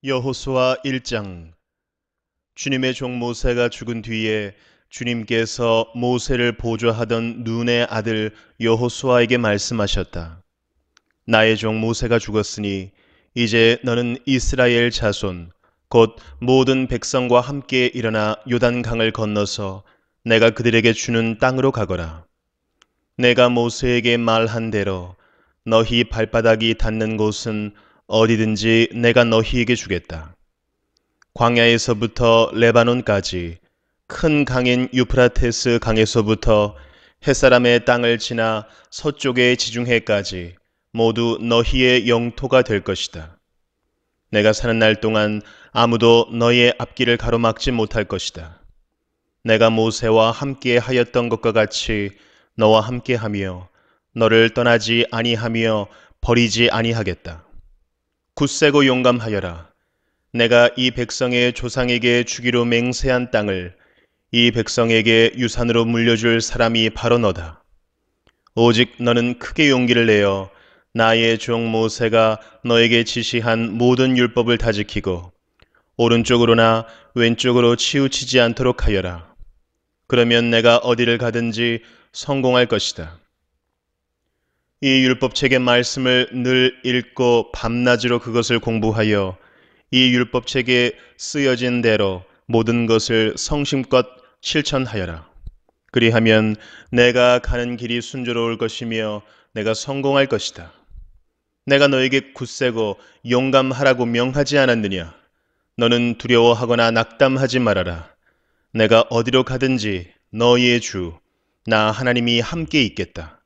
여호수아 1장. 주님의 종 모세가 죽은 뒤에 주님께서 모세를 보좌하던 눈의 아들 여호수아에게 말씀하셨다. 나의 종 모세가 죽었으니 이제 너는 이스라엘 자손 곧 모든 백성과 함께 일어나 요단강을 건너서 내가 그들에게 주는 땅으로 가거라. 내가 모세에게 말한 대로 너희 발바닥이 닿는 곳은 어디든지 내가 너희에게 주겠다. 광야에서부터 레바논까지, 큰 강인 유프라테스 강에서부터 햇사람의 땅을 지나 서쪽의 지중해까지 모두 너희의 영토가 될 것이다. 내가 사는 날 동안 아무도 너희의 앞길을 가로막지 못할 것이다. 내가 모세와 함께 하였던 것과 같이 너와 함께 하며 너를 떠나지 아니하며 버리지 아니하겠다. 굳세고 용감하여라. 내가 이 백성의 조상에게 주기로 맹세한 땅을 이 백성에게 유산으로 물려줄 사람이 바로 너다. 오직 너는 크게 용기를 내어 나의 종 모세가 너에게 지시한 모든 율법을 다 지키고 오른쪽으로나 왼쪽으로 치우치지 않도록 하여라. 그러면 내가 어디를 가든지 성공할 것이다. 이 율법책의 말씀을 늘 읽고 밤낮으로 그것을 공부하여 이 율법책에 쓰여진 대로 모든 것을 성심껏 실천하여라. 그리하면 내가 가는 길이 순조로울 것이며 내가 성공할 것이다. 내가 너에게 굳세고 용감하라고 명하지 않았느냐? 너는 두려워하거나 낙담하지 말아라. 내가 어디로 가든지 너희의 주, 나 하나님이 함께 있겠다.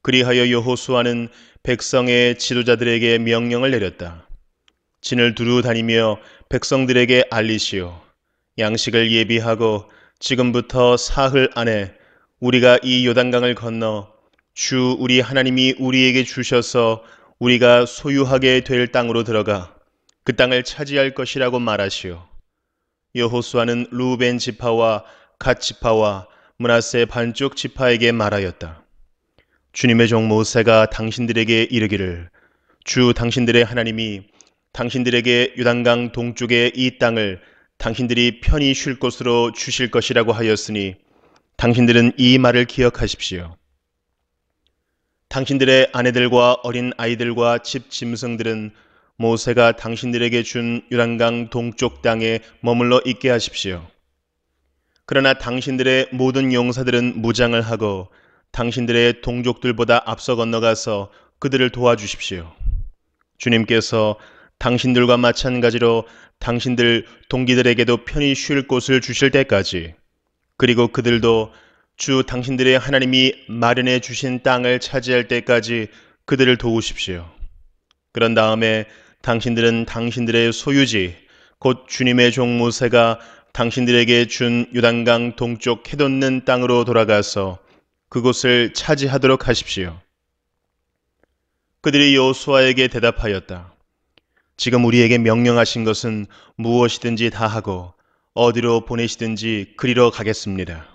그리하여 여호수아는 백성의 지도자들에게 명령을 내렸다. 진을 두루 다니며 백성들에게 알리시오. 양식을 예비하고 지금부터 사흘 안에 우리가 이 요단강을 건너 주 우리 하나님이 우리에게 주셔서 우리가 소유하게 될 땅으로 들어가 그 땅을 차지할 것이라고 말하시오. 여호수아는 루벤 지파와 갓 지파와 므낫세 반쪽 지파에게 말하였다. 주님의 종 모세가 당신들에게 이르기를 주 당신들의 하나님이 당신들에게 요단강 동쪽의 이 땅을 당신들이 편히 쉴 곳으로 주실 것이라고 하였으니 당신들은 이 말을 기억하십시오. 당신들의 아내들과 어린 아이들과 집 짐승들은 모세가 당신들에게 준 요단강 동쪽 땅에 머물러 있게 하십시오. 그러나 당신들의 모든 용사들은 무장을 하고 당신들의 동족들보다 앞서 건너가서 그들을 도와주십시오. 주님께서 당신들과 마찬가지로 당신들 동기들에게도 편히 쉴 곳을 주실 때까지, 그리고 그들도 주 당신들의 하나님이 마련해 주신 땅을 차지할 때까지 그들을 도우십시오. 그런 다음에 당신들은 당신들의 소유지, 곧 주님의 종 모세가 당신들에게 준 요단강 동쪽 해돋는 땅으로 돌아가서 그곳을 차지하도록 하십시오. 그들이 여호수아에게 대답하였다. 지금 우리에게 명령하신 것은 무엇이든지 다 하고 어디로 보내시든지 그리로 가겠습니다.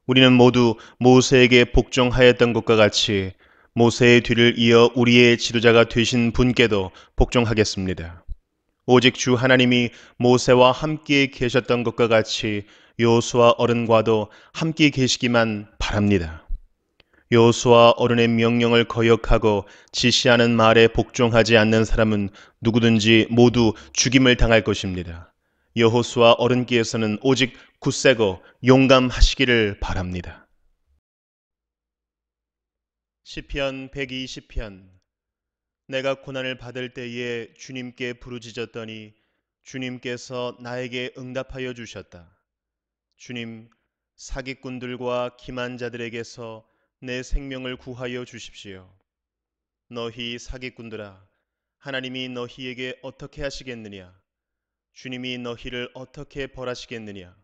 우리는 모두 모세에게 복종하였던 것과 같이 모세의 뒤를 이어 우리의 지도자가 되신 분께도 복종하겠습니다. 오직 주 하나님이 모세와 함께 계셨던 것과 같이 여호수아 어른과도 함께 계시기만 바랍니다. 여호수아 어른의 명령을 거역하고 지시하는 말에 복종하지 않는 사람은 누구든지 모두 죽임을 당할 것입니다. 여호수아 어른께서는 오직 굳세고 용감하시기를 바랍니다. 시편 120편. 내가 고난을 받을 때에 주님께 부르짖었더니 주님께서 나에게 응답하여 주셨다. 주님, 사기꾼들과 기만자들에게서 내 생명을 구하여 주십시오. 너희 사기꾼들아, 하나님이 너희에게 어떻게 하시겠느냐? 주님이 너희를 어떻게 벌하시겠느냐?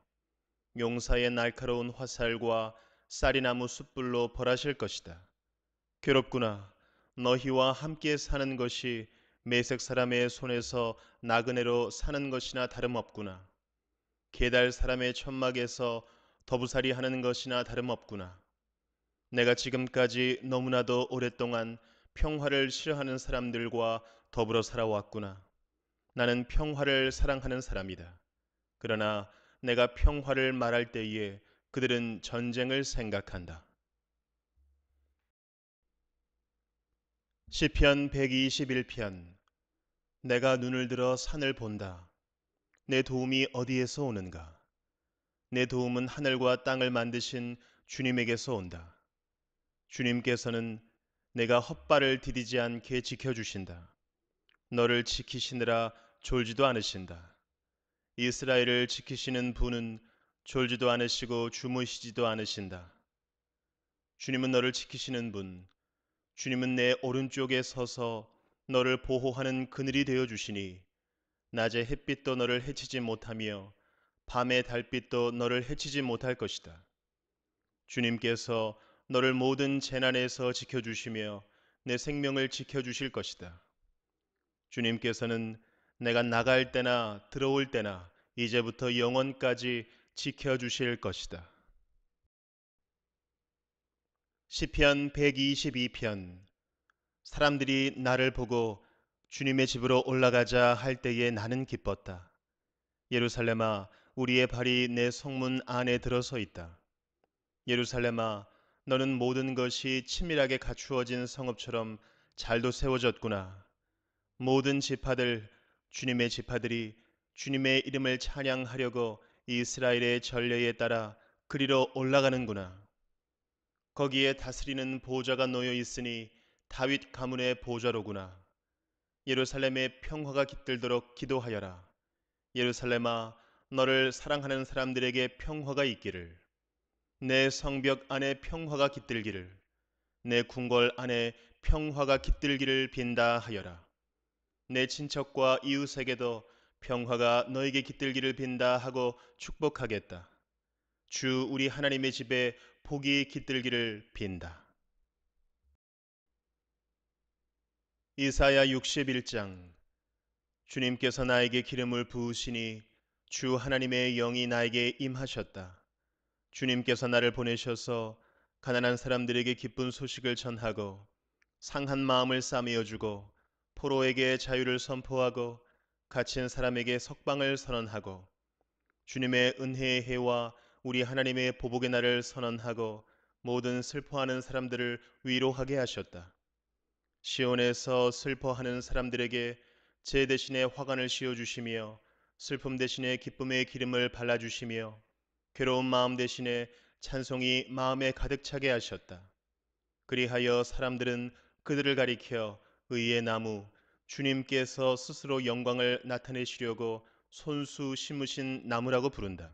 용사의 날카로운 화살과 쌀이나무 숯불로 벌하실 것이다. 괴롭구나. 너희와 함께 사는 것이 메색 사람의 손에서 나그네로 사는 것이나 다름없구나. 게달 사람의 천막에서 더부살이 하는 것이나 다름없구나. 내가 지금까지 너무나도 오랫동안 평화를 싫어하는 사람들과 더불어 살아왔구나. 나는 평화를 사랑하는 사람이다. 그러나 내가 평화를 말할 때에 그들은 전쟁을 생각한다. 시편 121편. 내가 눈을 들어 산을 본다. 내 도움이 어디에서 오는가? 내 도움은 하늘과 땅을 만드신 주님에게서 온다. 주님께서는 내가 헛발을 디디지 않게 지켜주신다. 너를 지키시느라 졸지도 않으신다. 이스라엘을 지키시는 분은 졸지도 않으시고 주무시지도 않으신다. 주님은 너를 지키시는 분, 주님은 내 오른쪽에 서서 너를 보호하는 그늘이 되어 주시니 낮의 햇빛도 너를 해치지 못하며 밤의 달빛도 너를 해치지 못할 것이다. 주님께서 너를 모든 재난에서 지켜주시며 내 생명을 지켜주실 것이다. 주님께서는 내가 나갈 때나 들어올 때나 이제부터 영원까지 지켜주실 것이다. 시편 122편. 사람들이 나를 보고 주님의 집으로 올라가자 할 때에 나는 기뻤다. 예루살렘아, 우리의 발이 내 성문 안에 들어서 있다. 예루살렘아, 너는 모든 것이 치밀하게 갖추어진 성읍처럼 잘도 세워졌구나. 모든 지파들, 주님의 지파들이 주님의 이름을 찬양하려고 이스라엘의 전례에 따라 그리로 올라가는구나. 거기에 다스리는 보좌가 놓여 있으니 다윗 가문의 보좌로구나. 예루살렘의 평화가 깃들도록 기도하여라. 예루살렘아, 너를 사랑하는 사람들에게 평화가 있기를. 내 성벽 안에 평화가 깃들기를, 내 궁궐 안에 평화가 깃들기를 빈다 하여라. 내 친척과 이웃에게도 평화가 너에게 깃들기를 빈다 하고 축복하겠다. 주 우리 하나님의 집에 복이 깃들기를 빈다. 이사야 61장. 주님께서 나에게 기름을 부으시니 주 하나님의 영이 나에게 임하셨다. 주님께서 나를 보내셔서 가난한 사람들에게 기쁜 소식을 전하고 상한 마음을 싸매어 주고 포로에게 자유를 선포하고 갇힌 사람에게 석방을 선언하고 주님의 은혜의 해와 우리 하나님의 보복의 날을 선언하고 모든 슬퍼하는 사람들을 위로하게 하셨다. 시온에서 슬퍼하는 사람들에게 제 대신에 화관을 씌워주시며 슬픔 대신에 기쁨의 기름을 발라주시며 괴로운 마음 대신에 찬송이 마음에 가득 차게 하셨다. 그리하여 사람들은 그들을 가리켜 의의 나무 주님께서 스스로 영광을 나타내시려고 손수 심으신 나무라고 부른다.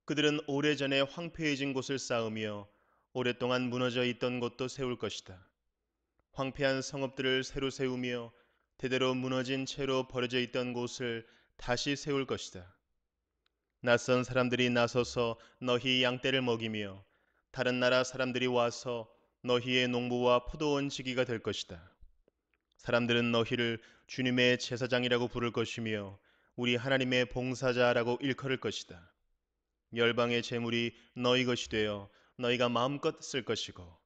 그들은 오래전에 황폐해진 곳을 쌓으며 오랫동안 무너져 있던 곳도 세울 것이다. 황폐한 성읍들을 새로 세우며 대대로 무너진 채로 버려져 있던 곳을 다시 세울 것이다. 낯선 사람들이 나서서 너희 양떼를 먹이며 다른 나라 사람들이 와서 너희의 농부와 포도원 지기가 될 것이다. 사람들은 너희를 주님의 제사장이라고 부를 것이며 우리 하나님의 봉사자라고 일컬을 것이다. 열방의 재물이 너희 것이 되어 너희가 마음껏 쓸 것이고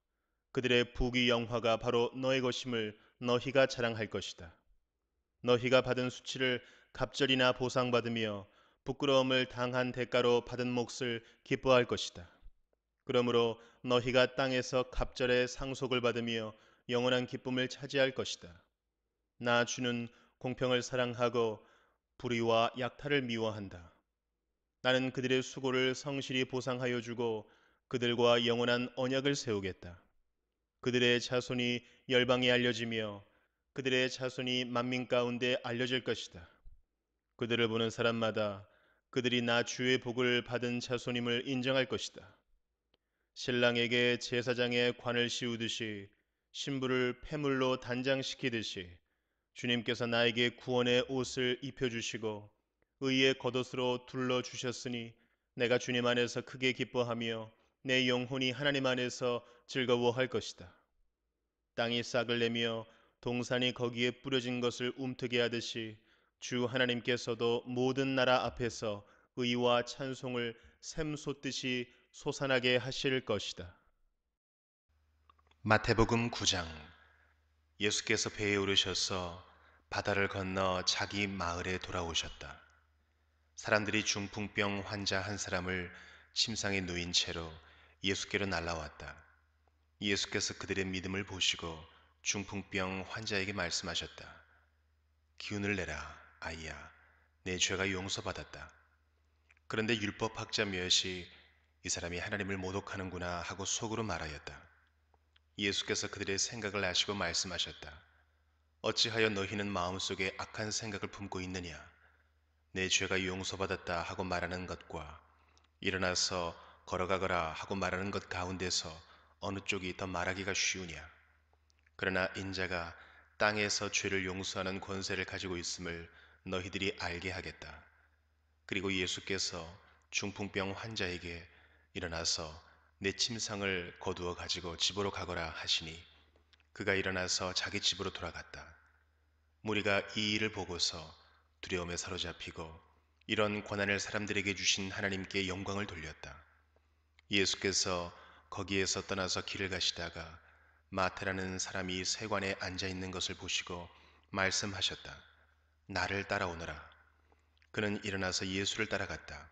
그들의 부귀 영화가 바로 너희 것임을 너희가 자랑할 것이다. 너희가 받은 수치를 갑절이나 보상받으며 부끄러움을 당한 대가로 받은 몫을 기뻐할 것이다. 그러므로 너희가 땅에서 갑절의 상속을 받으며 영원한 기쁨을 차지할 것이다. 나 주는 공평을 사랑하고 불의와 약탈을 미워한다. 나는 그들의 수고를 성실히 보상하여 주고 그들과 영원한 언약을 세우겠다. 그들의 자손이 열방에 알려지며 그들의 자손이 만민 가운데 알려질 것이다. 그들을 보는 사람마다 그들이 나 주의 복을 받은 자손임을 인정할 것이다. 신랑에게 제사장의 관을 씌우듯이 신부를 폐물로 단장시키듯이 주님께서 나에게 구원의 옷을 입혀주시고 의의 겉옷으로 둘러주셨으니 내가 주님 안에서 크게 기뻐하며 내 영혼이 하나님 안에서 즐거워할 것이다. 땅이 싹을 내며 동산이 거기에 뿌려진 것을 움트게 하듯이 주 하나님께서도 모든 나라 앞에서 의와 찬송을 샘솟듯이 솟아나게 하실 것이다. 마태복음 9장. 예수께서 배에 오르셔서 바다를 건너 자기 마을에 돌아오셨다. 사람들이 중풍병 환자 한 사람을 침상에 누인 채로 예수께로 날아왔다. 예수께서 그들의 믿음을 보시고 중풍병 환자에게 말씀하셨다. 기운을 내라, 아이야. 내 죄가 용서받았다. 그런데 율법학자 몇이 이 사람이 하나님을 모독하는구나 하고 속으로 말하였다. 예수께서 그들의 생각을 아시고 말씀하셨다. 어찌하여 너희는 마음속에 악한 생각을 품고 있느냐? 내 죄가 용서받았다 하고 말하는 것과 일어나서 걸어가거라 하고 말하는 것 가운데서 어느 쪽이 더 말하기가 쉬우냐? 그러나 인자가 땅에서 죄를 용서하는 권세를 가지고 있음을 너희들이 알게 하겠다. 그리고 예수께서 중풍병 환자에게 일어나서 내 침상을 거두어 가지고 집으로 가거라 하시니 그가 일어나서 자기 집으로 돌아갔다. 무리가 이 일을 보고서 두려움에 사로잡히고 이런 권한을 사람들에게 주신 하나님께 영광을 돌렸다. 예수께서 거기에서 떠나서 길을 가시다가 마태라는 사람이 세관에 앉아 있는 것을 보시고 말씀하셨다. 나를 따라오너라. 그는 일어나서 예수를 따라갔다.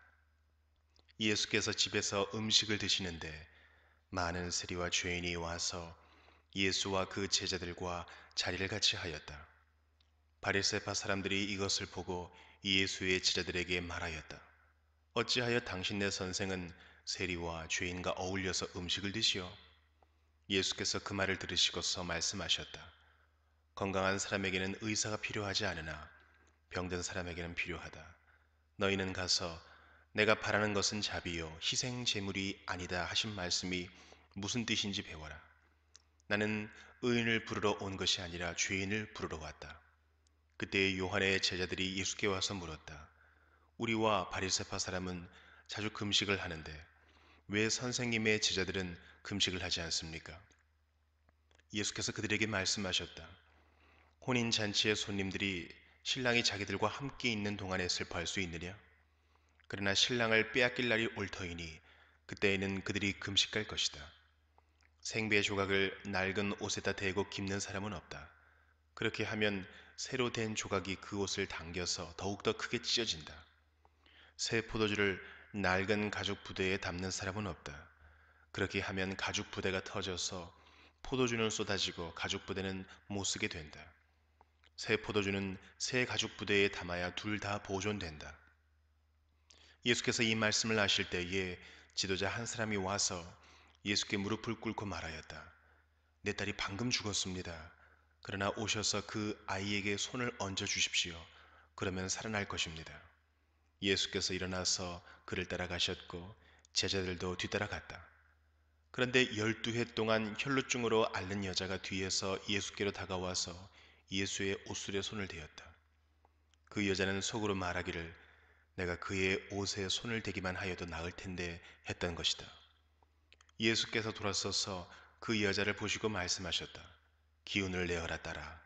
예수께서 집에서 음식을 드시는데 많은 세리와 죄인이 와서 예수와 그 제자들과 자리를 같이 하였다. 바리새파 사람들이 이것을 보고 예수의 제자들에게 말하였다. 어찌하여 당신네 선생은 세리와 죄인과 어울려서 음식을 드시오? 예수께서 그 말을 들으시고서 말씀하셨다. 건강한 사람에게는 의사가 필요하지 않으나 병든 사람에게는 필요하다. 너희는 가서 내가 바라는 것은 자비요 희생 제물이 아니다 하신 말씀이 무슨 뜻인지 배워라. 나는 의인을 부르러 온 것이 아니라 죄인을 부르러 왔다. 그때 요한의 제자들이 예수께 와서 물었다. 우리와 바리새파 사람은 자주 금식을 하는데 왜 선생님의 제자들은 금식을 하지 않습니까? 예수께서 그들에게 말씀하셨다. 혼인잔치의 손님들이 신랑이 자기들과 함께 있는 동안에 슬퍼할 수 있느냐? 그러나 신랑을 빼앗길 날이 올 터이니 그때에는 그들이 금식할 것이다. 생배 조각을 낡은 옷에다 대고 깁는 사람은 없다. 그렇게 하면 새로 된 조각이 그 옷을 당겨서 더욱더 크게 찢어진다. 새 포도주를 낡은 가죽 부대에 담는 사람은 없다. 그렇게 하면 가죽 부대가 터져서 포도주는 쏟아지고 가죽 부대는 못 쓰게 된다. 새 포도주는 새 가죽 부대에 담아야 둘 다 보존된다. 예수께서 이 말씀을 하실 때에 지도자 한 사람이 와서 예수께 무릎을 꿇고 말하였다. 내 딸이 방금 죽었습니다. 그러나 오셔서 그 아이에게 손을 얹어 주십시오. 그러면 살아날 것입니다. 예수께서 일어나서 그를 따라가셨고 제자들도 뒤따라갔다. 그런데 12해 동안 혈루증으로 앓는 여자가 뒤에서 예수께로 다가와서 예수의 옷술에 손을 대었다. 그 여자는 속으로 말하기를 내가 그의 옷에 손을 대기만 하여도 나을 텐데 했던 것이다. 예수께서 돌아서서 그 여자를 보시고 말씀하셨다. 기운을 내어라 딸아.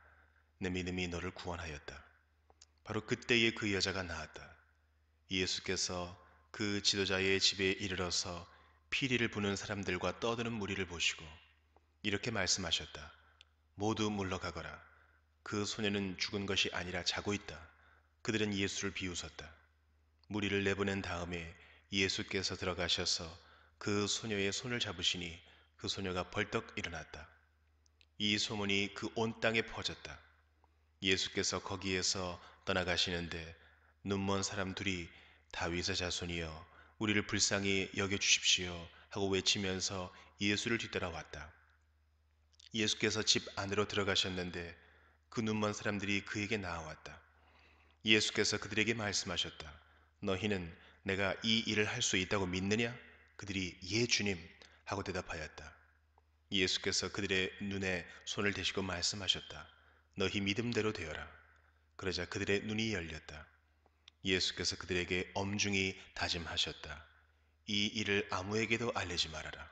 내 믿음이 너를 구원하였다. 바로 그때에 그 여자가 나았다. 예수께서 그 지도자의 집에 이르러서 피리를 부는 사람들과 떠드는 무리를 보시고 이렇게 말씀하셨다. 모두 물러가거라. 그 소녀는 죽은 것이 아니라 자고 있다. 그들은 예수를 비웃었다. 무리를 내보낸 다음에 예수께서 들어가셔서 그 소녀의 손을 잡으시니 그 소녀가 벌떡 일어났다. 이 소문이 그 온 땅에 퍼졌다. 예수께서 거기에서 떠나가시는데 눈먼 사람 둘이 다윗의 자손이여 우리를 불쌍히 여겨 주십시오 하고 외치면서 예수를 뒤따라왔다. 예수께서 집 안으로 들어가셨는데 그 눈먼 사람들이 그에게 나아왔다. 예수께서 그들에게 말씀하셨다. 너희는 내가 이 일을 할 수 있다고 믿느냐? 그들이 예 주님 하고 대답하였다. 예수께서 그들의 눈에 손을 대시고 말씀하셨다. 너희 믿음대로 되어라. 그러자 그들의 눈이 열렸다. 예수께서 그들에게 엄중히 다짐하셨다. 이 일을 아무에게도 알리지 말아라.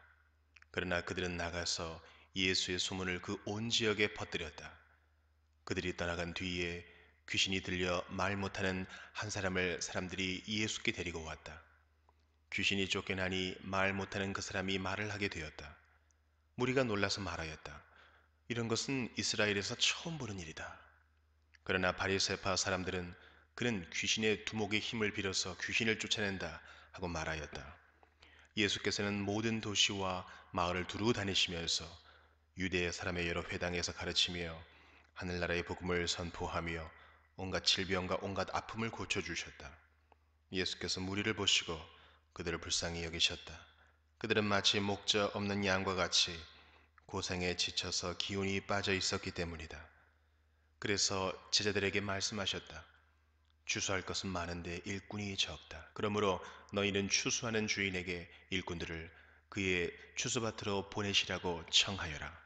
그러나 그들은 나가서 예수의 소문을 그 온 지역에 퍼뜨렸다. 그들이 떠나간 뒤에 귀신이 들려 말 못하는 한 사람을 사람들이 예수께 데리고 왔다. 귀신이 쫓겨나니 말 못하는 그 사람이 말을 하게 되었다. 무리가 놀라서 말하였다. 이런 것은 이스라엘에서 처음 보는 일이다. 그러나 바리새파 사람들은 그는 귀신의 두목의 힘을 빌어서 귀신을 쫓아낸다 하고 말하였다. 예수께서는 모든 도시와 마을을 두루 다니시면서 유대 사람의 여러 회당에서 가르치며 하늘나라의 복음을 선포하며 온갖 질병과 온갖 아픔을 고쳐주셨다. 예수께서 무리를 보시고 그들을 불쌍히 여기셨다. 그들은 마치 목자 없는 양과 같이 고생에 지쳐서 기운이 빠져 있었기 때문이다. 그래서 제자들에게 말씀하셨다. 추수할 것은 많은데 일꾼이 적다. 그러므로 너희는 추수하는 주인에게 일꾼들을 그의 추수밭으로 보내시라고 청하여라.